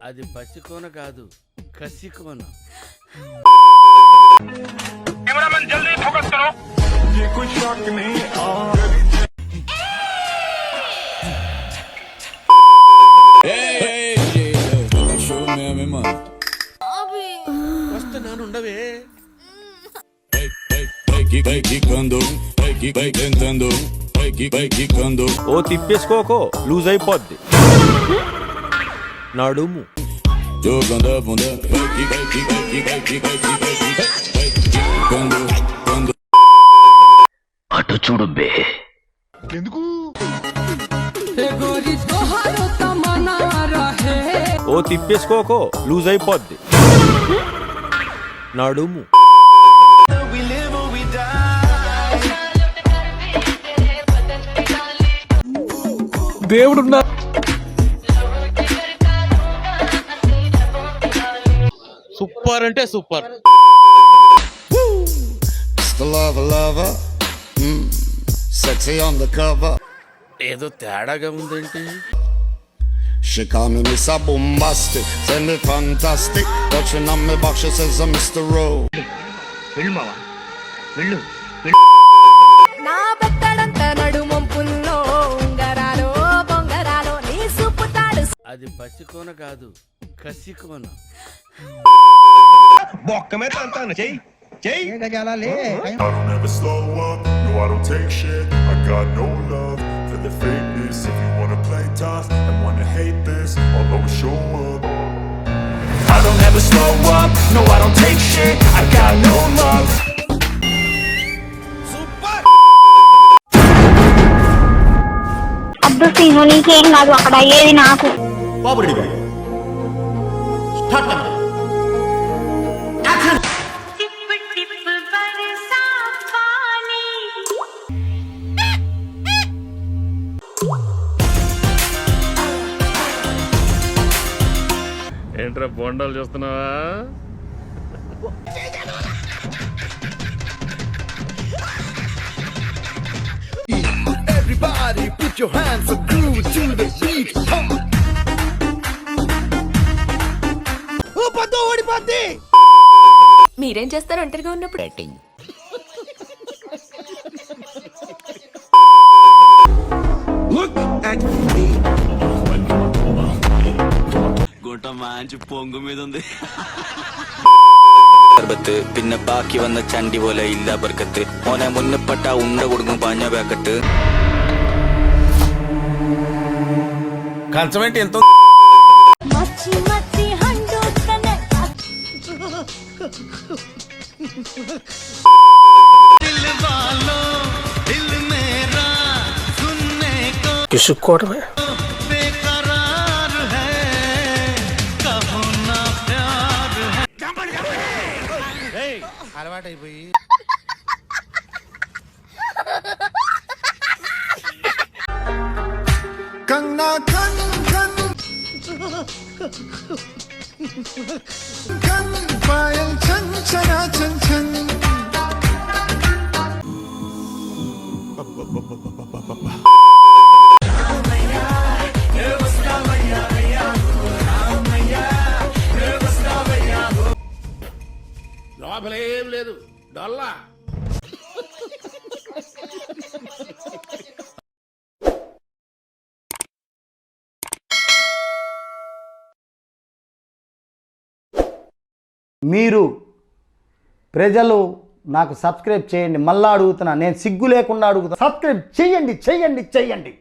అది పసికోన కాదు, కసికోన. कैमरामैन जल्दी फोकस करो। ये कोई शॉट नहीं వస్తున్నాను, ఉండవే. ఓ తిప్పేసుకోకో, లూజ్ అయిపోద్ది నడుము. అటు చూడు బే. ఓ తిప్పేసుకోకో, లూజ్ అయిపోద్ది నడుము. దేవుడున్నా సూపర్ అంటే super. lover. Sexy on the cover. ఏదో తేడాగా ఉందేంటి? She call me Mr. Bombastic, tell me fantastic. Watching on me box, she says I'm Mr. Rowe. వెళ్ళు మావా, వెళ్ళు. నా బెత్తడంత నడుమొంపుల్లో ఉంగరాలో బొంగరాలో నీ సుపుతాడు. అది పసికోన కాదు, కసికోన. बॉक्क में तांता न चाहिए चाहिए I don't ever slow up, no I don't take shit. I got no love for the fakeness. If you wanna play tough and wanna hate this, I'll always show up. I don't ever slow up, no I don't take shit. I got no love. Abdu Seenu నీకేం కాదు, అక్కడ అయ్యేది నాకు. ఏంట్రా బొండాలు చూస్తున్నావా? Everybody put your hands up, groove to the beat. మీరేం చేస్తారు ఒంటరిగా ఉన్నప్పుడు? గుంట మంచి పొంగు మీద ఉంది. പിന്നെ ബാക്കി വന്ന ചണ്ടി പോലെ ഇല്ല ബർക്കത്ത്. മോനെ മുന്നപ്പെട്ട ഉണ്ട കൊടുക്കും പാഞ്ഞ പാക്കറ്റ്. కంచమేంటి ఎంతో మచ్చి మచ్చి హండు తనే కిసుక్కోవడమే. అలవాటైపోయి కంగనా కన్ కన్ కన్ పాయల్ చన్ చనా చన్ చన్. లోపలేం లేదు, డొల్లా. మీరు ప్రజలు నాకు సబ్స్క్రైబ్ చేయండి. మళ్ళా అడుగుతున్నా, నేను సిగ్గు లేకుండా అడుగుతున్నా, సబ్స్క్రైబ్ చేయండి.